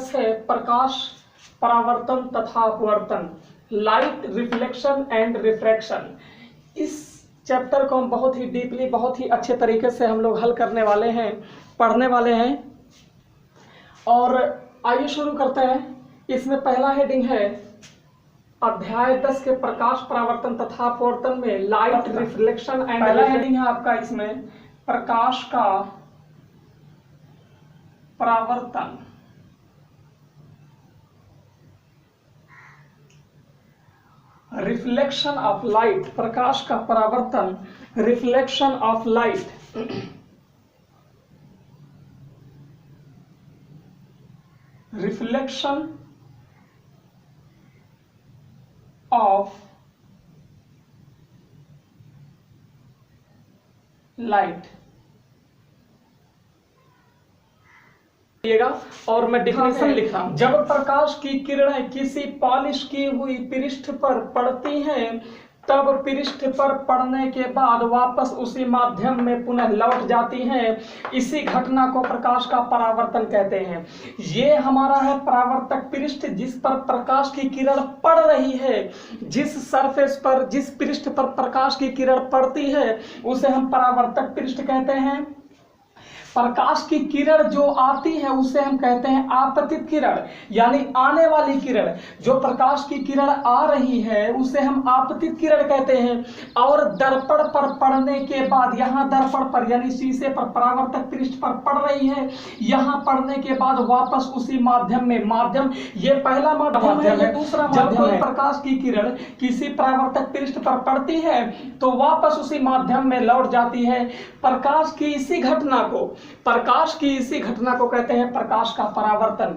10 है प्रकाश परावर्तन तथा अपवर्तन, लाइट रिफ्लेक्शन एंड रिफ्रैक्शन। इस चैप्टर को हम बहुत ही डीपली, बहुत ही अच्छे तरीके से हम लोग हल करने वाले हैं, पढ़ने वाले हैं। और आइए शुरू करते हैं। इसमें पहला हेडिंग है अध्याय 10 के प्रकाश परावर्तन तथा अपवर्तन में लाइट रिफ्लेक्शन एंड। पहला हेडिंग है आपका इसमें प्रकाश का परावर्तन, रिफ्लेक्शन ऑफ लाइट, प्रकाश का परावर्तन, reflection of light, reflection of light. और मैं डिफिनेशन लिख रहा हूं। जब प्रकाश की किरणें किसी पॉलिश की हुई पृष्ठ पर पड़ती हैं, तब पृष्ठ पर पड़ने के बाद वापस उसी माध्यम में पुनः लौट जाती हैं। इसी घटना को प्रकाश का परावर्तन कहते हैं। ये हमारा है परावर्तक पृष्ठ, जिस पर प्रकाश की किरण पड़ रही है। जिस सरफेस पर, जिस पृष्ठ पर प्रकाश की किरण पड़ती है उसे हम परावर्तक पृष्ठ कहते हैं। प्रकाश की किरण जो आती है उसे हम कहते हैं आपतित किरण, यानी आने वाली किरण। जो प्रकाश की किरण आ रही है उसे हम आपतित किरण कहते हैं। और दर्पण पर पड़ने के बाद, यहाँ दर्पण पर यानी शीशे पर परावर्तक पृष्ठ पर पड़ रही है, यहाँ पड़ने के बाद वापस उसी माध्यम में, माध्यम ये पहला माध्यम है, ये दूसरा माध्यम है। जब कोई प्रकाश की किरण किसी परावर्तक पृष्ठ पर पड़ती है तो वापस उसी माध्यम में लौट जाती है। प्रकाश की इसी घटना को कहते हैं प्रकाश का परावर्तन।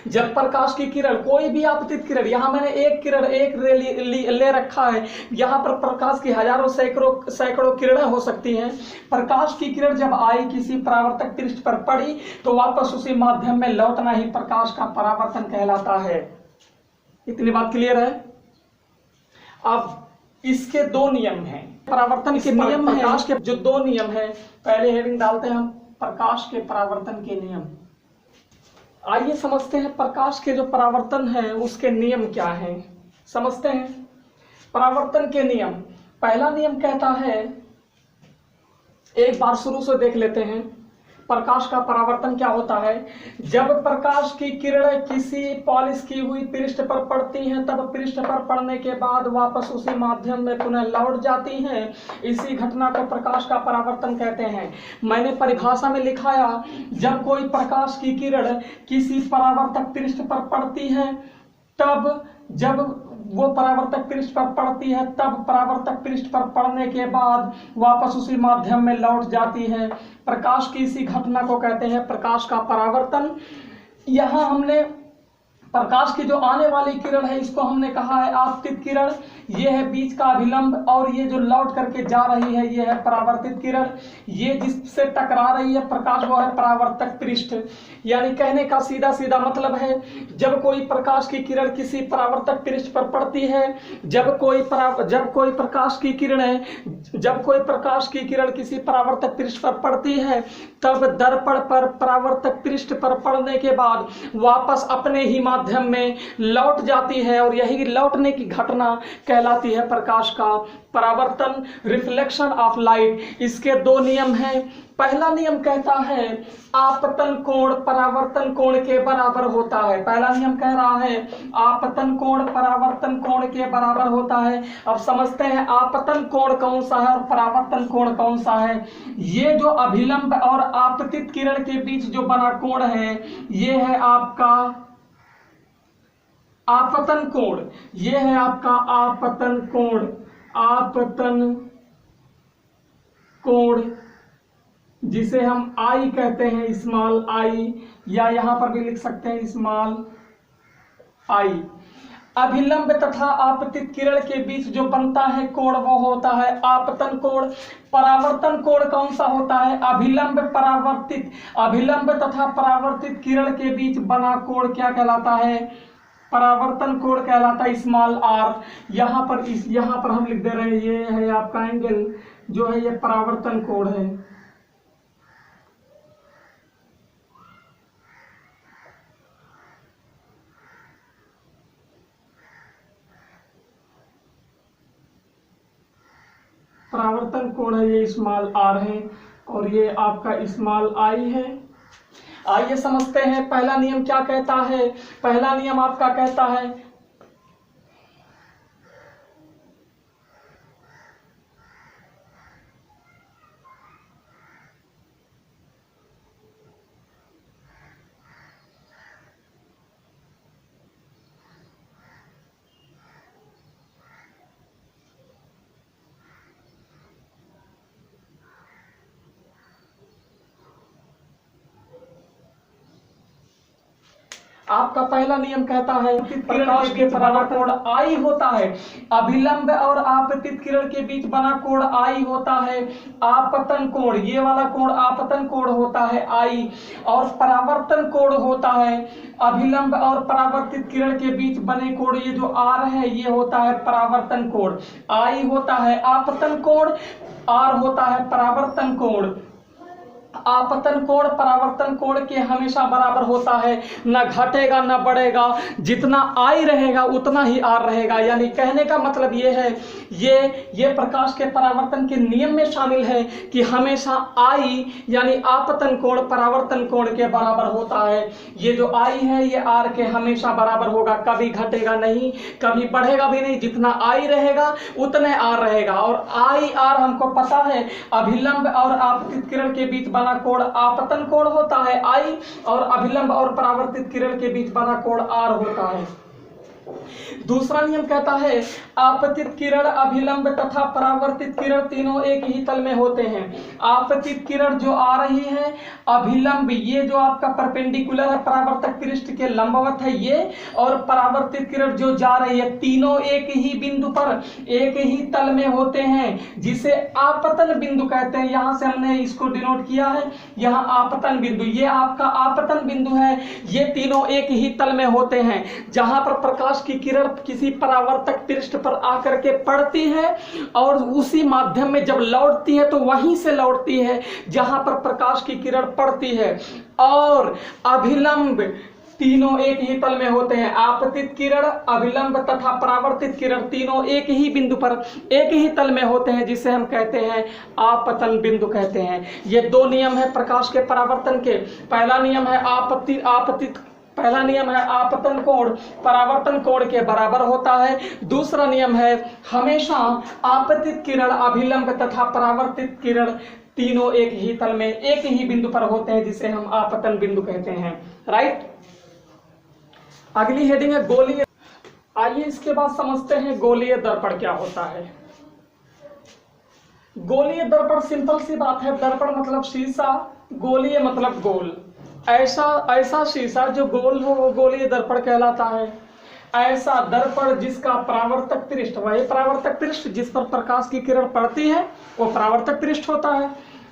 जब प्रकाश की किरण, कोई भी आपतित किरण, यहां मैंने एक किरण, एक रे ले रखा है, यहां पर प्रकाश की हजारों सैकड़ों किरणें हो सकती हैं। प्रकाश की किरण जब आई, किसी परावर्तक पृष्ठ पर पड़ी, तो वापस उसी माध्यम में लौटना ही प्रकाश का परावर्तन कहलाता है। इतनी बात क्लियर है? अब इसके दो नियम हैं, परावर्तन के नियम हैं। प्रकाश के जो दो नियम हैं, पहले हेडिंग डालते हैं हम प्रकाश के परावर्तन के नियम। आइए समझते हैं प्रकाश के जो परावर्तन है उसके नियम क्या हैं, समझते हैं। परावर्तन के नियम, पहला नियम कहता है, एक बार शुरू से देख लेते हैं। प्रकाश का परावर्तन क्या होता है? जब प्रकाश की किरणें किसी पॉलिश की हुई पृष्ठ पर पड़ती हैं, तब पृष्ठ पर पड़ने के बाद वापस उसी माध्यम में पुनः लौट जाती हैं। इसी घटना को प्रकाश का परावर्तन कहते हैं। मैंने परिभाषा में लिखाया, जब कोई प्रकाश की किरण किसी परावर्तक पृष्ठ पर पड़ती है, तब जब वो परावर्तक पृष्ठ पर पड़ती है, तब परावर्तक पृष्ठ पर पड़ने के बाद वापस उसी माध्यम में लौट जाती है। प्रकाश की इसी घटना को कहते हैं प्रकाश का परावर्तन। यहाँ हमने प्रकाश की जो आने वाली किरण है इसको हमने कहा है आपतित किरण, ये है बीच का अभिलंब, और ये जो लौट करके जा रही है ये है परावर्तित किरण। ये जिससे टकरा रही है प्रकाश वो है परावर्तक पृष्ठ। यानी कहने का सीधा सीधा मतलब है, जब कोई प्रकाश की किरण किसी परावर्तक पृष्ठ पर पड़ती है, जब कोई प्रकाश की किरण किसी परावर्तक पृष्ठ पर पड़ती है, तब दर्पण पर परावर्तक पृष्ठ पर पड़ने के बाद वापस अपने ही माध्यम में लौट जाती है, और यही लौटने की घटना कहलाती है प्रकाश का परावर्तन, रिफ्लेक्शन ऑफ लाइट। इसके दो नियम हैं। पहला नियम कहता है आपतन कोण परावर्तन कोण के बराबर होता है। पहला नियम कह रहा है आपतन कोण परावर्तन कोण के बराबर होता है। अब समझते हैं आपतन कोण कौन सा है और परावर्तन कोण कौन सा है। ये जो अभिलंब और आपतित किरण के बीच जो बना कोण है ये है आपका आपतन कोण, ये है आपका आपतन कोण। आपतन कोण जिसे हम आई कहते हैं, स्मॉल आई, या यहां पर भी लिख सकते हैं स्मॉल आई। अभिलंब तथा आपतित किरण के बीच जो बनता है कोण वो होता है आपतन कोण। परावर्तन कोण कौन सा होता है? अभिलंब तथा परावर्तित किरण के बीच बना कोण क्या कहलाता है? परावर्तन कोण कहलाता है स्मॉल आर। यहाँ पर हम लिख दे रहे हैं ये है आपका एंगल जो है ये परावर्तन कोण है। परावर्तन कोण है ये स्मॉल r है और ये आपका स्मॉल i है। आइए समझते हैं पहला नियम क्या कहता है। पहला नियम आपका कहता है आपका पहला नियम कहता है प्रकाश के बराबर कोण I होता है। अभिलंब और आपतित किरण के बीच बना कोण I होता है आपतन कोण। ये वाला कोण आपतन कोण होता है I। और परावर्तन कोण होता है अभिलंब और परावर्तित किरण के बीच बने कोण, ये जो R है ये होता है परावर्तन कोण। I होता है आपतन कोण, R होता है परावर्तन कोण। आपतन कोण परावर्तन कोण के हमेशा बराबर होता है, न घटेगा न बढ़ेगा। जितना I रहेगा उतना ही R रहेगा। यानी कहने का मतलब ये है, ये प्रकाश के परावर्तन के नियम में शामिल है कि हमेशा I यानी आपतन कोण परावर्तन कोण के बराबर होता है। ये जो I है ये R के हमेशा बराबर होगा, कभी घटेगा नहीं, कभी बढ़ेगा भी नहीं। जितना I रहेगा उतने R रहेगा। और I R हमको पता है अभिलंब और आपतित किरण के बीच बना कोण आपतन कोण होता है I, और अभिलंब और परावर्तित किरण के बीच बना कोण R होता है। दूसरा नियम कहता है आपतित किरण अभिलंब तथा परावर्तित किरण तीनों एक ही तल में होते हैं। आपतित किरण जो आ रही है, अभिलंब ये जो आपका परपेंडिकुलर है परावर्तक पृष्ठ के लंबवत है ये, और परावर्तित किरण जो जा रही है, तीनों एक ही बिंदु पर एक ही तल में होते हैं, जिसे आपतन बिंदु कहते हैं। यहां से हमने इसको डिनोट किया है, यहाँ आपतन बिंदु, ये आपका आपतन बिंदु है। ये तीनों एक ही तल में होते हैं, जहां पर प्रकाश की किरण किसी परावर्तक पृष्ठ पर आकर के पड़ती है और उसी माध्यम में जब लौटती है तो वहीं से लौटती है जहां पर प्रकाश की किरण पड़ती है। और अभिलंब तीनों एक ही तल में होते हैं। आपतित किरण अभिलंब तथा परावर्तित किरण तीनों एक ही बिंदु पर एक ही तल में होते हैं, जिसे हम कहते हैं आपतन बिंदु कहते हैं। ये दो नियम है प्रकाश के परावर्तन के। पहला नियम है पहला नियम है आपतन कोण परावर्तन कोण के बराबर होता है। दूसरा नियम है हमेशा आपतित किरण अभिलंब तथा परावर्तित किरण तीनों एक ही तल में एक ही बिंदु पर होते हैं, जिसे हम आपतन बिंदु कहते हैं। राइट। अगली हेडिंग है गोलीय। आइए इसके बाद समझते हैं गोलीय दर्पण क्या होता है। गोलीय दर्पण सिंपल सी बात है, दर्पण मतलब शीशा, गोलीय मतलब गोल। ऐसा शीशा जो गोल हो वो गोलीय दर्पण कहलाता है। ऐसा दर्पण जिसका परावर्तक पृष्ठ, वही परावर्तक पृष्ठ जिस पर प्रकाश की किरण पड़ती है वो परावर्तक पृष्ठ होता है।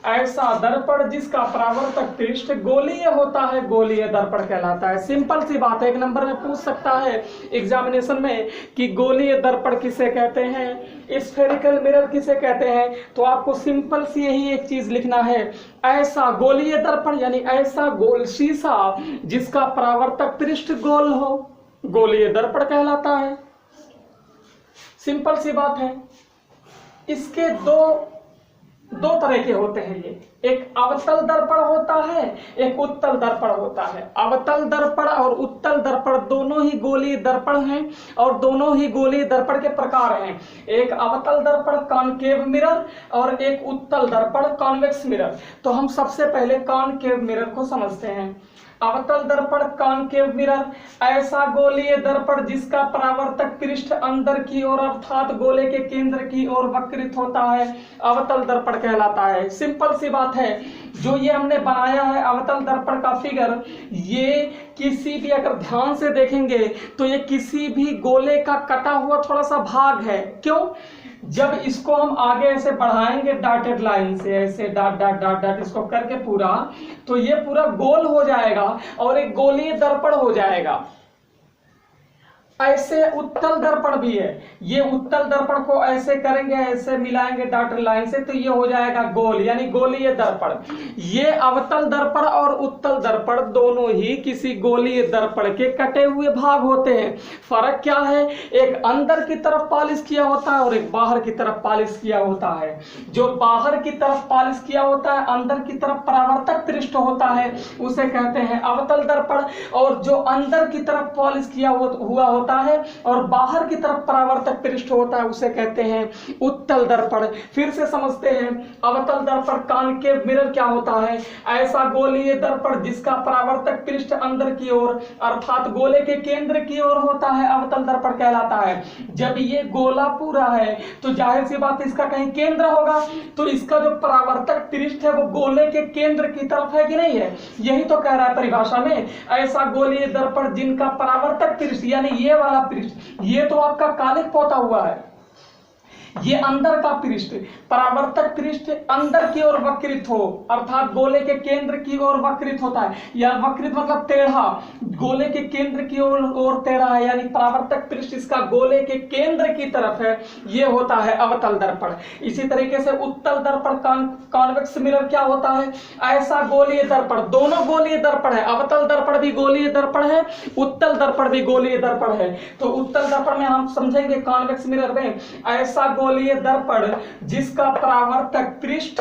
ऐसा दर्पण जिसका परावर्तक पृष्ठ गोलीय होता है, गोलीय दर्पण कहलाता है। सिंपल सी बात है, एक नंबर में पूछ सकता है एग्जामिनेशन में कि गोलीय दर्पण किसे कहते हैं, स्फेरिकल मिरर किसे कहते हैं, तो आपको सिंपल सी यही एक चीज लिखना है, ऐसा गोलीय दर्पण यानी ऐसा गोल शीशा जिसका परावर्तक पृष्ठ गोल हो, गोलीय दर्पण कहलाता है। सिंपल सी बात है। इसके दो तरह के होते हैं ये, एक अवतल दर्पण होता है, एक उत्तल दर्पण होता है। अवतल दर्पण और उत्तल दर्पण दोनों ही गोलीय दर्पण हैं और दोनों ही गोलीय दर्पण के प्रकार हैं। एक अवतल दर्पण कॉनकेव मिरर और एक उत्तल दर्पण कॉन्वेक्स मिरर। तो हम सबसे पहले कॉनकेव मिरर को समझते हैं। अवतल दर्पण कॉनकेव मिरर, ऐसा गोलीय दर्पण जिसका परावर्तक पृष्ठ अंदर की ओर अर्थात गोले के केंद्र की ओर वक्रित होता है, अवतल दर्पण कहलाता है। सिंपल सी बात है, जो ये हमने बनाया है अवतल दर्पण का फिगर, ये किसी भी अगर ध्यान से देखेंगे तो ये किसी भी गोले का कटा हुआ थोड़ा सा भाग है। क्यों? जब इसको हम आगे ऐसे बढ़ाएंगे डॉटेड लाइन से, ऐसे डॉट डॉट डॉट डॉट इसको करके पूरा, तो ये पूरा गोल हो जाएगा और एक गोलीय दर्पण हो जाएगा। ऐसे उत्तल दर्पण भी है। ये उत्तल दर्पण को ऐसे करेंगे, ऐसे मिलाएंगे डॉटेड लाइन से, तो ये हो जाएगा गोल, यानी गोलीय दर्पण। ये अवतल दर्पण और उत्तल दर्पण दोनों ही किसी गोलीय दर्पण के कटे हुए भाग होते हैं। फर्क क्या है, एक अंदर की तरफ पॉलिश किया होता है और एक बाहर की तरफ पॉलिश किया होता है। जो बाहर की तरफ पॉलिश किया होता है, अंदर की तरफ परावर्तक पृष्ठ होता है, उसे कहते हैं अवतल दर्पण। और जो अंदर की तरफ पॉलिश किया हुआ होता है और बाहर की तरफ परावर्तक पृष्ठ होता है, उसे कहते हैं उत्तल दर्पण। फिर से समझते हैं, अवतल दर्पण कॉनकेव मिरर क्या होता है, ऐसा गोलीय दर्पण जिसका परावर्तक पृष्ठ अंदर की ओर अर्थात गोले के केंद्र की ओर होता है, अवतल दर्पण कहलाता है। जब ये गोला पूरा है तो जाहिर सी बात इसका कहीं केंद्र होगा, तो इसका जो परावर्तक पृष्ठ है वो गोले के केंद्र की तरफ है कि नहीं है, यही तो कह रहा है परिभाषा में। ऐसा गोलीय दर्पण जिनका परावर्तक पृष्ठ यानी ये वाला पृष्ठ, ये तो आपका कालिक पोता हुआ है, ये अंदर का पृष्ठ, परावर्तक पृष्ठ अंदर की ओर वक्रित हो अर्थात गोले के केंद्र की ओर वक्रित होता है, या वक्रित मतलब टेढ़ा, गोले के केंद्र की ओर टेढ़ा है, यानी परावर्तक पृष्ठ इसका गोले के केंद्र की तरफ है, ये होता है अवतल दर्पण। इसी तरीके से उत्तल दर्पण कॉन्वेक्स मिरर क्या होता है, ऐसा गोलीय दर्पण, दोनों गोलीय दर्पण है, अवतल दर्पण भी गोलीय दर्पण है, उत्तल दर्पण भी गोलीय दर्पण है। तो उत्तल दर्पण में हम समझेंगे कॉन्वेक्स मिरर में ऐसा गोलीय दर्पण जिसका परावर्तक पृष्ठ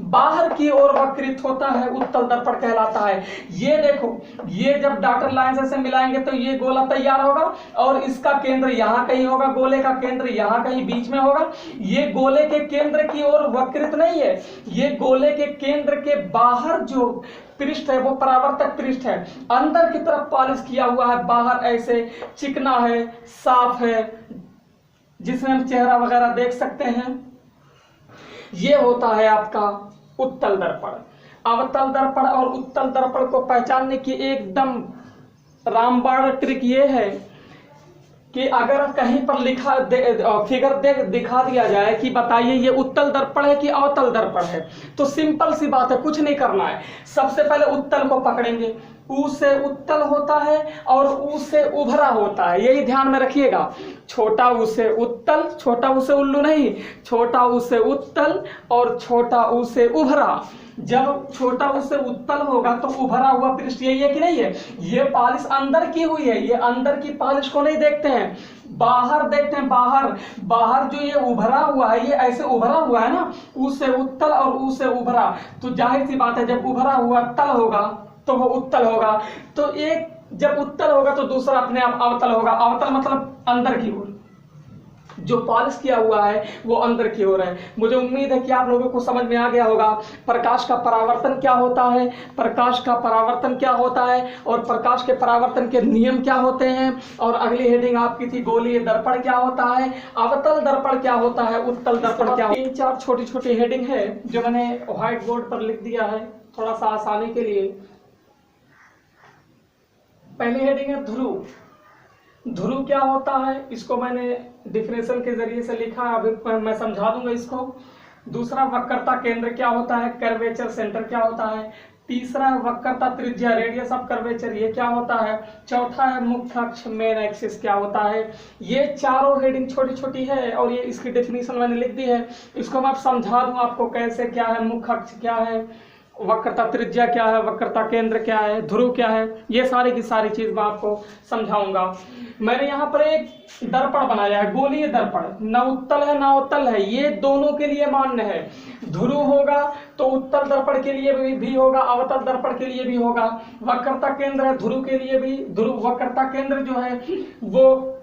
बाहर की ओर वक्रित होता है, उत्तल दर्पण कहलाता है। ये देखो, ये जब डॉटेड लाइन से मिलाएंगे तो ये गोला तैयार होगा और इसका केंद्र यहां कहीं होगा, गोले का केंद्र यहां कहीं बीच में होगा। ये गोले के केंद्र की ओर वक्रित नहीं है, ये गोले के केंद्र के बाहर जो पृष्ठ है वो परावर्तक पृष्ठ है, अंदर की तरफ पॉलिश किया हुआ है, बाहर ऐसे चिकना है, साफ है, जिसमें हम चेहरा वगैरह देख सकते हैं। ये होता है आपका उत्तल दर्पण। अवतल दर्पण और उत्तल दर्पण को पहचानने की एकदम रामबाण ट्रिक ये है कि अगर कहीं पर लिखा फिगर दिखा दिया जाए कि बताइए ये उत्तल दर्पण है कि अवतल दर्पण है, तो सिंपल सी बात है, कुछ नहीं करना है। सबसे पहले उत्तल को पकड़ेंगे, ऊ से उत्तल होता है और ऊ से उभरा होता है, यही ध्यान में रखिएगा। छोटा ऊ से उत्तल, छोटा ऊ से उल्लू नहीं, छोटा ऊ से उत्तल और छोटा ऊ से उभरा। जब छोटा ऊ से उत्तल होगा तो उभरा हुआ पृष्ठ यही है कि नहीं है, ये पॉलिश अंदर की हुई है, ये अंदर की पॉलिश को नहीं देखते हैं, बाहर देखते हैं। बाहर जो ये उभरा हुआ है, ये ऐसे उभरा हुआ है ना, ऊ से उत्तल और ऊ से उभरा, तो जाहिर सी बात है जब उभरा हुआ तल होगा तो वो उत्तल होगा, तो एक जब उत्तल होगा तो दूसरा अपने आप अवतल होगा। अवतल मतलब अंदर की ओर, जो पॉलिश किया हुआ है वो अंदर की ओर है। मुझे उम्मीद है कि आप लोगों को समझ में आ गया होगा प्रकाश का परावर्तन क्या होता है, प्रकाश का परावर्तन क्या होता है और प्रकाश के परावर्तन के नियम क्या होते हैं। और अगली हेडिंग आपकी थी गोलीय दर्पण क्या होता है, अवतल दर्पण क्या होता है, उत्तल दर्पण क्या होता है। 3-4 छोटी छोटी हेडिंग है जो मैंने व्हाइट बोर्ड पर लिख दिया है थोड़ा सा आसानी के लिए। पहली हेडिंग है ध्रुव। ध्रुव क्या होता है, इसको मैंने डिफिनेशन के जरिए से लिखा है, अभी मैं समझा दूंगा इसको। दूसरा वक्रता केंद्र क्या होता है, कर्वेचर सेंटर क्या होता है। तीसरा वक्रता त्रिज्या रेडियस ऑफ कर्वेचर ये क्या होता है। चौथा है मुख्य अक्ष मेन एक्सिस क्या होता है। ये चारों हेडिंग छोटी छोटी है और ये इसकी डेफिनेशन मैंने लिख दी है। इसको मैं समझा दूं आपको कैसे, क्या है मुख्य अक्ष क्या है, वक्रता त्रिज्या क्या है, वक्रता केंद्र क्या है, ध्रुव क्या है, ये सारी की सारी चीज मैं आपको समझाऊंगा। मैंने यहाँ पर एक दर्पण बनाया है, गोलीय दर्पण, न उत्तल है ना अवतल है, ये दोनों के लिए मान्य है। ध्रुव होगा तो उत्तल दर्पण के लिए भी होगा, अवतल दर्पण के लिए भी होगा। वक्रता केंद्र है ध्रुव के लिए भी, ध्रुव वक्रता केंद्र जो है वो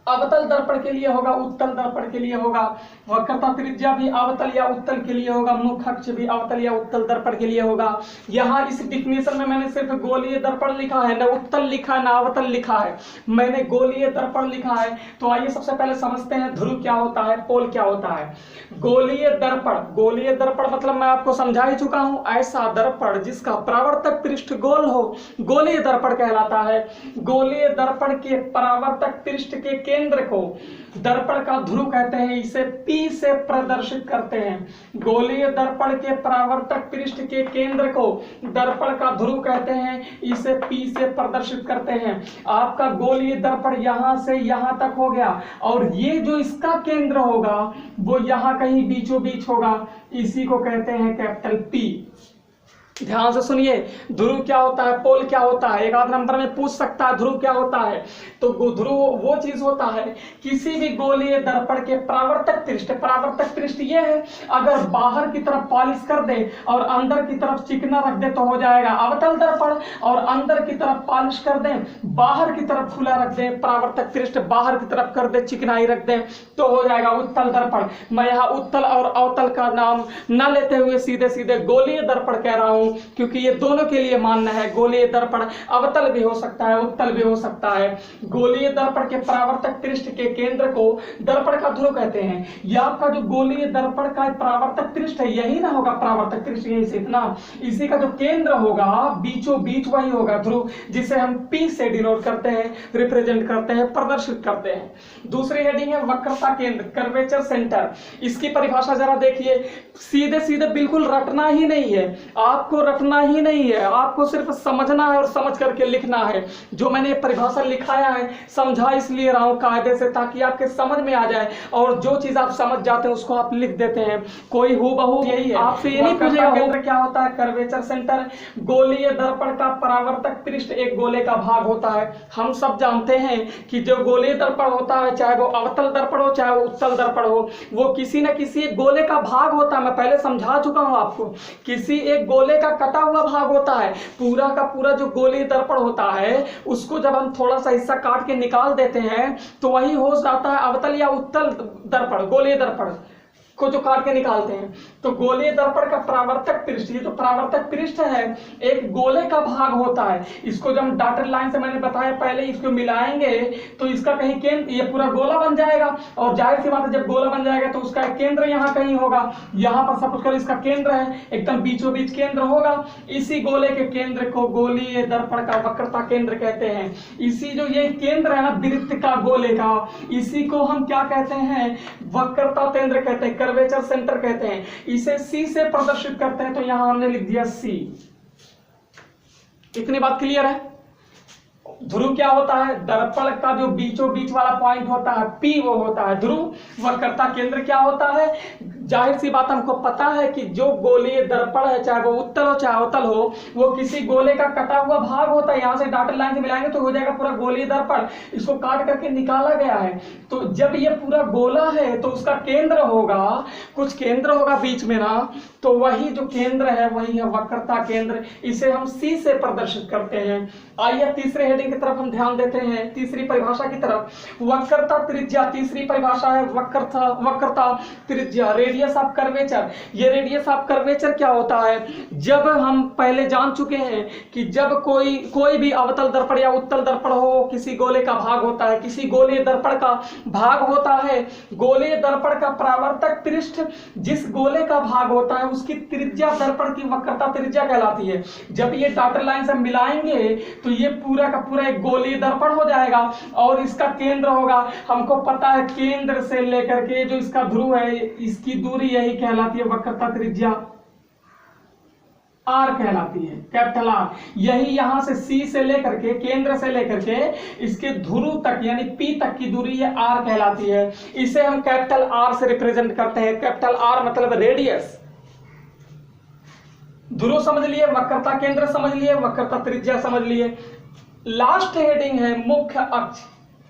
अवतल दर्पण के लिए होगा, उत्तल दर्पण के लिए होगा। वक्रता त्रिज्या भी अवतल या उत्तल के लिए होगा, मुख्य अक्ष भी अवतल या उत्तल दर्पण के लिए होगा। यहाँ इस डिफिनेशन में मैंने सिर्फ गोलीय दर्पण लिखा है, न उत्तल लिखा है ना अवतल लिखा है, मैंने गोलीय दर्पण लिखा है। तो आइए सबसे पहले समझते हैं ध्रुव क्या होता है, पोल क्या होता है। गोलीय दर्पण, गोलीय दर्पण मतलब मैं आपको समझा ही चुका हूं, ऐसा दर्पण जिसका परावर्तक पृष्ठ गोल हो गोलीय दर्पण कहलाता है। गोलीय दर्पण के परावर्तक पृष्ठ के केंद्र को दर्पण का ध्रुव कहते हैं, इसे P से प्रदर्शित करते हैं। गोलीय दर्पण के परावर्तक पृष्ठ के केंद्र को दर्पण का ध्रुव कहते हैं, इसे P से प्रदर्शित करते हैं। आपका गोलीय दर्पण यहां से यहां तक हो गया और ये जो इसका केंद्र होगा वो यहां कहीं बीचों बीच होगा, इसी को कहते हैं कैपिटल P। ध्यान से सुनिए, ध्रुव क्या होता है, पोल क्या होता है, एक आध नंबर में पूछ सकता है ध्रुव क्या होता है। तो ध्रुव वो चीज होता है किसी भी गोलीय दर्पण के परावर्तक पृष्ठ ये है, अगर बाहर की तरफ पॉलिश कर दे और अंदर की तरफ चिकना रख दे तो हो जाएगा अवतल दर्पण, और अंदर की तरफ पॉलिश कर दे, बाहर की तरफ खुला रख दे, परावर्तक पृष्ठ बाहर की तरफ कर दे, चिकनाई रख दे तो हो जाएगा उत्तल दर्पण। मैं यहाँ उत्तल और अवतल का नाम न लेते हुए सीधे सीधे गोलीय दर्पण कह रहा हूं, क्योंकि ये दोनों के लिए मान्य है। गोलीय दर्पण अवतल भी हो सकता है, उत्तल भी हो सकता है। गोलीय दर्पण के परावर्तक पृष्ठ के केंद्र को दर्पण का ध्रुव कहते हैं। यह आपका जो गोलीय दर्पण का परावर्तक पृष्ठ है यही ना होगा, परावर्तक पृष्ठ यही से इतना, इसी का जो केंद्र होगा बीचों बीच वही होगा ध्रुव, जिसे हम P से डिनोट करते हैं, रिप्रेजेंट करते हैं, प्रदर्शित करते हैं। दूसरी हेडिंग है वक्रता केंद्र, कर्वेचर सेंटर। इसकी परिभाषा जरा देखिए, सीधे सीधे बिल्कुल रटना ही नहीं है, आपको रटना ही नहीं है, आपको सिर्फ समझना है और समझ करके लिखना है। जो मैंने परिभाषा लिखाया है समझा इसलिए रहा हूं कायदे से, ताकि आपके समझ में आ जाए, और जो चीज आप समझ जाते हैं उसको आप लिख देते हैं, कोई हूबहू यही है। आपसे ये नहीं पूछेगा केंद्र क्या होता है, कर्वेचर सेंटर। गोलीय दर्पण का परावर्तक पृष्ठ एक गोले का भाग होता है। हम सब जानते हैं कि जो गोलीय दर्पण होता है, चाहे वो अवतल दर्पण हो चाहे वो उत्तल दर्पण हो, वो किसी न किसी एक गोले का भाग होता है। मैं पहले समझा चुका हूं आपको, किसी एक गोले का कटा हुआ भाग होता है। पूरा का पूरा जो गोलीय दर्पण होता है उसको जब हम थोड़ा सा हिस्सा काट के निकाल देते हैं तो वही हो जाता है अवतल या उत्तल दर्पण। गोलीय दर्पण को जो काट के निकालते हैं, तो गोलीय दर्पण का परावर्तक पृष्ठ, ये जो परावर्तक पृष्ठ है एक गोले का भाग होता है। इसको जब हम डॉटेड लाइन से मैंने बताया पहले, इसको मिलाएंगे तो इसका कहीं केंद्र, ये पूरा गोला बन जाएगा, और जाहिर सी बात है जब गोला बन जाएगा तो उसका केंद्र यहाँ कहीं होगा। यहाँ पर सपोज करो इसका केंद्र है, एकदम बीचों बीच केंद्र होगा। इसी गोले के केंद्र को गोलीय दर्पण का वक्रता केंद्र कहते हैं। इसी जो ये केंद्र है ना वृत्त का गोले का, इसी को हम क्या कहते हैं, वक्रता केंद्र कहते हैं, कर्वेचर सेंटर कहते हैं। इसे C से प्रदर्शित करते हैं, तो यहां हमने लिख दिया C। इतनी बात क्लियर है। ध्रुव क्या होता है, दर्पण का जो बीचों बीच वाला पॉइंट होता है P, वो होता है ध्रुव। वक्रता केंद्र क्या होता है, जाहिर सी बात हमको पता है कि जो गोलीय दर्पण है, चाहे वो उत्तल हो चाहे अवतल हो, वो किसी गोले का कटा हुआ भाग होता है। यहां से डॉटेड लाइन से मिलाएंगे तो हो जाएगा पूरा गोलीय दर्पण। इसको काट करके निकाला गया है, तो जब ये पूरा गोला है तो उसका केंद्र होगा, कुछ केंद्र होगा बीच में ना, तो वही जो केंद्र है वही है वक्रता केंद्र। इसे हम C से प्रदर्शित करते हैं। आइए तीसरे हेडिंग की तरफ हम ध्यान देते हैं, तीसरी परिभाषा की तरफ। वक्रता त्रिज्या, तीसरी परिभाषा है वक्रता त्रिज्या, रेडियस ऑफ कर्वेचर। ये रेडियस ऑफ कर्वेचर क्या होता है, जब हम पहले जान चुके हैं कि जब कोई भी अवतल दर्पण या उत्तल दर्पण हो, किसी गोले का भाग होता है, किसी गोलीय दर्पण का भाग होता है। गोलीय दर्पण का परावर्तक पृष्ठ जिस गोले का भाग होता है उसकी त्रिज्या दर्पण की वक्रता त्रिज्या कहलाती है। जब ये डॉटेड लाइन से मिलाएंगे तो ये पूरा का पूरा एक गोलीय दर्पण हो जाएगा, और इसका केंद्र होगा, हमको पता है केंद्र से लेकर के जो इसका ध्रुव है इसकी दूरी यही कहलाती है वक्रता त्रिज्या, R कहलाती है, कैपिटल R। यही यहां से C से लेकर के, केंद्र से लेकर के इसके ध्रुव तक यानी P तक की दूरी है R कहलाती है। इसे हम कैपिटल R से रिप्रेजेंट करते हैं। कैपिटल R मतलब रेडियस। ध्रुव समझ लिए, वक्रता केंद्र समझ लिए, वक्रता त्रिज्या समझ लिए। लास्ट हेडिंग है मुख्य अक्ष।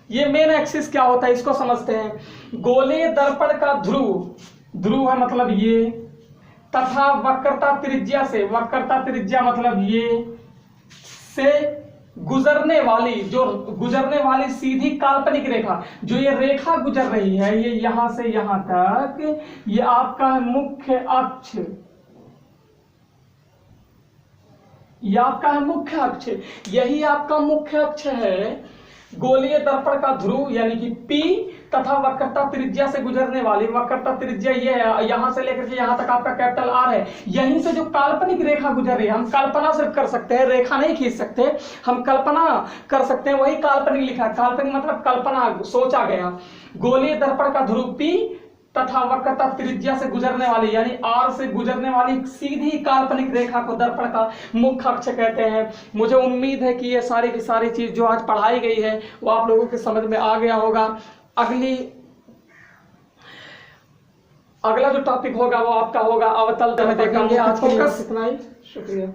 ये मेन एक्सिस क्या होता है इसको समझते हैं। गोलीय दर्पण का ध्रुव है मतलब ये, तथा वक्रता त्रिज्या से, वक्रता त्रिज्या मतलब ये से गुजरने वाली सीधी काल्पनिक रेखा, जो ये रेखा गुजर रही है ये यहां से यहां तक, ये आपका है मुख्य अक्ष। यह आपका है मुख्य अक्ष, यही आपका मुख्य अक्ष है। गोलीय दर्पण का ध्रुव यानी कि P तथा वक्रता त्रिज्या से गुजरने वाली, वक्रता त्रिज्या ये है, यहां से लेकर के यहां तक आपका कैपिटल आर है, यहीं से जो काल्पनिक रेखा गुजर रही है, हम कल्पना सिर्फ कर सकते हैं, रेखा नहीं खींच सकते, हम कल्पना कर सकते हैं, वही काल्पनिक लिखा, काल्पनिक मतलब कल्पना, सोचा गया। गोलीय दर्पण का ध्रुव P तथा वक्रता त्रिज्या से गुजरने वाली यानी आर से गुजरने वाली सीधी काल्पनिक रेखा को दर्पण का मुख्य अक्ष कहते हैं। मुझे उम्मीद है कि ये सारी की सारी चीज जो आज पढ़ाई गई है वो आप लोगों के समझ में आ गया होगा। अगला जो टॉपिक होगा वो आपका होगा अवतल। देखेंगे आज फोकस इतना ही। शुक्रिया।